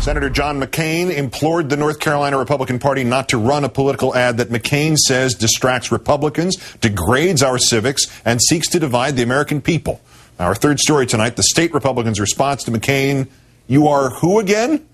Senator John McCain implored the North Carolina Republican Party not to run a political ad that McCain says distracts Republicans, degrades our civics, and seeks to divide the American people. Our third story tonight, the state Republicans' response to McCain, "You are who again?"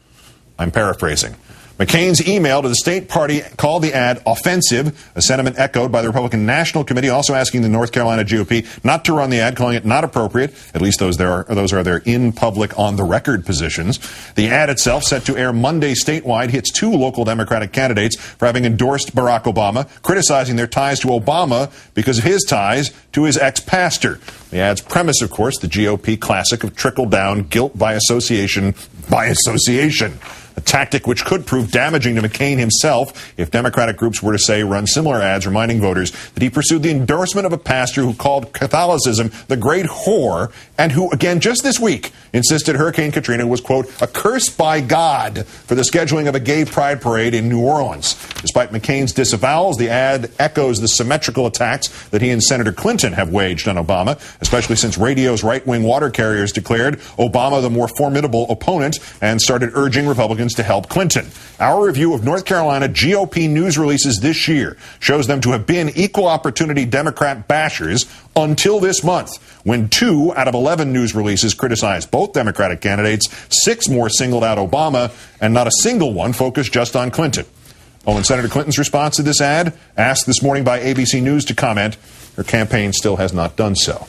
I'm paraphrasing. McCain's email to the state party called the ad offensive, a sentiment echoed by the Republican National Committee, also asking the North Carolina GOP not to run the ad, calling it not appropriate. At least those are their in-public, on-the-record positions. The ad itself, set to air Monday statewide, hits two local Democratic candidates for having endorsed Barack Obama, criticizing their ties to Obama because of his ties to his ex-pastor. The ad's premise, of course, the GOP classic of trickle-down guilt by association, a tactic which could prove damaging to McCain himself if Democratic groups were to, say, run similar ads reminding voters that he pursued the endorsement of a pastor who called Catholicism the great whore and who, again, just this week, insisted Hurricane Katrina was, quote, a curse by God for the scheduling of a gay pride parade in New Orleans. Despite McCain's disavowals, the ad echoes the symmetrical attacks that he and Senator Clinton have waged on Obama, especially since radio's right-wing water carriers declared Obama the more formidable opponent and started urging Republicans to help Clinton. Our review of North Carolina GOP news releases this year shows them to have been equal opportunity Democrat bashers until this month, when 2 out of 11 news releases criticized both Democratic candidates, 6 more singled out Obama, and not a single one focused just on Clinton. Oh, and Senator Clinton's response to this ad, asked this morning by ABC News to comment, her campaign still has not done so.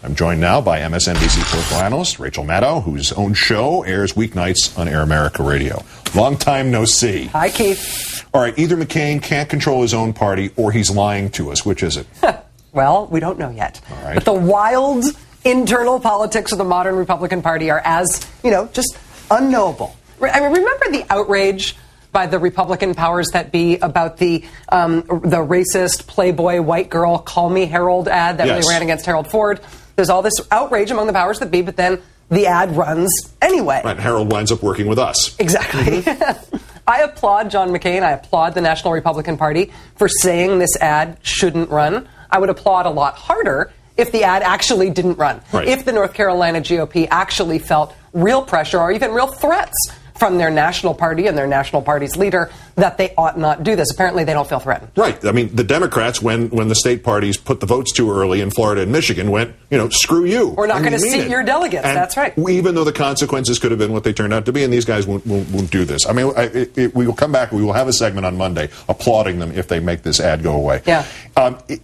I'm joined now by MSNBC political analyst Rachel Maddow, whose own show airs weeknights on Air America Radio. Long time no see. Hi, Keith. All right, either McCain can't control his own party or he's lying to us. Which is it? Well, we don't know yet. All right. But the wild internal politics of the modern Republican Party are as, just unknowable. I mean, remember the outrage by the Republican powers that be about the racist Playboy white girl Call Me Harold ad that really ran against Harold Ford? There's all this outrage among the powers that be, but then the ad runs anyway. Right, Harold winds up working with us. Exactly. I applaud John McCain. I applaud the National Republican Party for saying this ad shouldn't run. I would applaud a lot harder if the ad actually didn't run. Right. If the North Carolina GOP actually felt real pressure or even real threats from their national party and their national party's leader that they ought not do this. Apparently, they don't feel threatened. Right. I mean, the Democrats, when the state parties put the votes too early in Florida and Michigan, went, screw you. We're not going to seat your delegates. And that's right. Even though the consequences could have been what they turned out to be, and these guys won't do this. I mean, we will come back. We will have a segment on Monday applauding them if they make this ad go away. Yeah.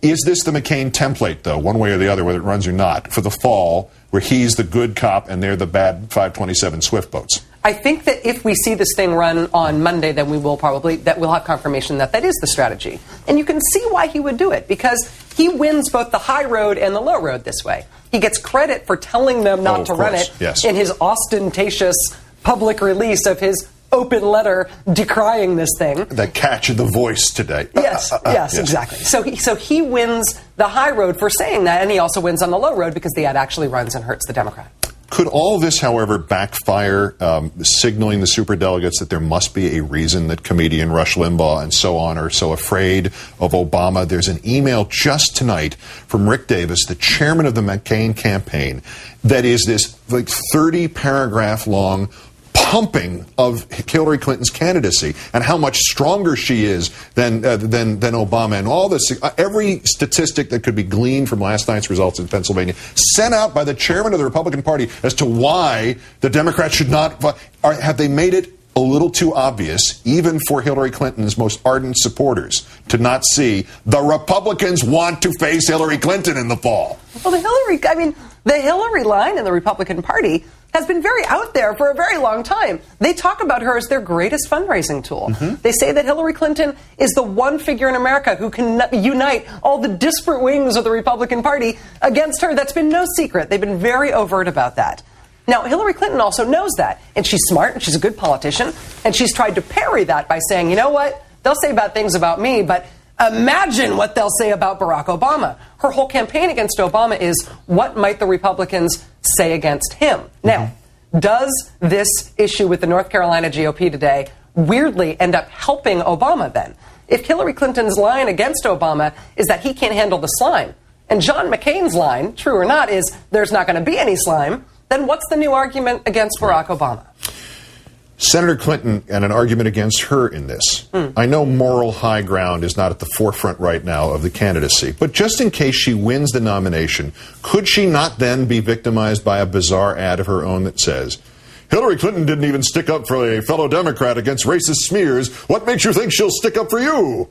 Is this the McCain template, though, one way or the other, whether it runs or not, for the fall, where he's the good cop and they're the bad 527 Swift boats? I think that if we see this thing run on Monday, then we'll have confirmation that is the strategy. And you can see why he would do it, because he wins both the high road and the low road this way. He gets credit for telling them not to run it in his ostentatious public release of his open letter decrying this thing. The catch of the voice today. Yes, exactly. So he wins the high road for saying that, and he also wins on the low road because the ad actually runs and hurts the Democrat. Could all this, however, backfire, signaling the superdelegates that there must be a reason that comedian Rush Limbaugh and so on are so afraid of Obama? There's an email just tonight from Rick Davis, the chairman of the McCain campaign, that is this 30-paragraph long pumping of Hillary Clinton's candidacy and how much stronger she is than Obama, and all this, every statistic that could be gleaned from last night's results in Pennsylvania, sent out by the chairman of the Republican Party as to why the Democrats should not. Have they made it a little too obvious, even for Hillary Clinton's most ardent supporters, to not see the Republicans want to face Hillary Clinton in the fall? Well, the Hillary line in the Republican Party has been very out there for a very long time. They talk about her as their greatest fundraising tool. Mm-hmm. They say that Hillary Clinton is the one figure in America who can unite all the disparate wings of the Republican Party against her. That's been no secret. They've been very overt about that. Now, Hillary Clinton also knows that, and she's smart, and she's a good politician, and she's tried to parry that by saying, you know what, they'll say bad things about me, but imagine what they'll say about Barack Obama. Her whole campaign against Obama is, what might the Republicans say against him? Now, does this issue with the North Carolina GOP today weirdly end up helping Obama then? If Hillary Clinton's line against Obama is that he can't handle the slime, and John McCain's line, true or not, is there's not going to be any slime, then what's the new argument against Barack Obama? Senator Clinton and an argument against her in this. I know moral high ground is not at the forefront right now of the candidacy, but just in case she wins the nomination, could she not then be victimized by a bizarre ad of her own that says, Hillary Clinton didn't even stick up for a fellow Democrat against racist smears. What makes you think she'll stick up for you?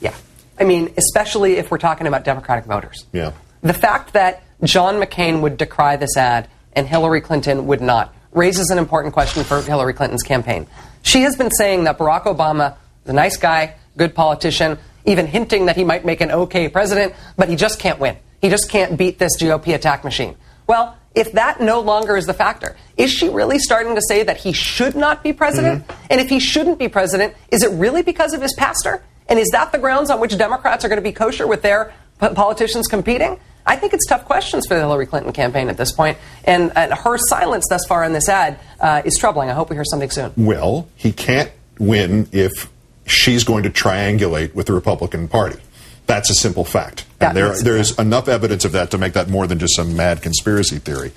Yeah. I mean, especially if we're talking about Democratic voters. Yeah. The fact that John McCain would decry this ad and Hillary Clinton would not raises an important question for Hillary Clinton's campaign. She has been saying that Barack Obama is a nice guy, good politician, even hinting that he might make an okay president, but he just can't win. He just can't beat this GOP attack machine. Well, if that no longer is the factor, is she really starting to say that he should not be president? And if he shouldn't be president, is it really because of his pastor? And is that the grounds on which Democrats are going to be kosher with their politicians competing? I think it's tough questions for the Hillary Clinton campaign at this point, and her silence thus far in this ad is troubling. I hope we hear something soon. Well, he can't win if she's going to triangulate with the Republican Party. That's a simple fact. And there is enough evidence of that to make that more than just some mad conspiracy theory.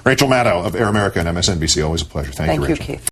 Rachel Maddow of Air America and MSNBC, always a pleasure. Thank you, Rachel. Keith.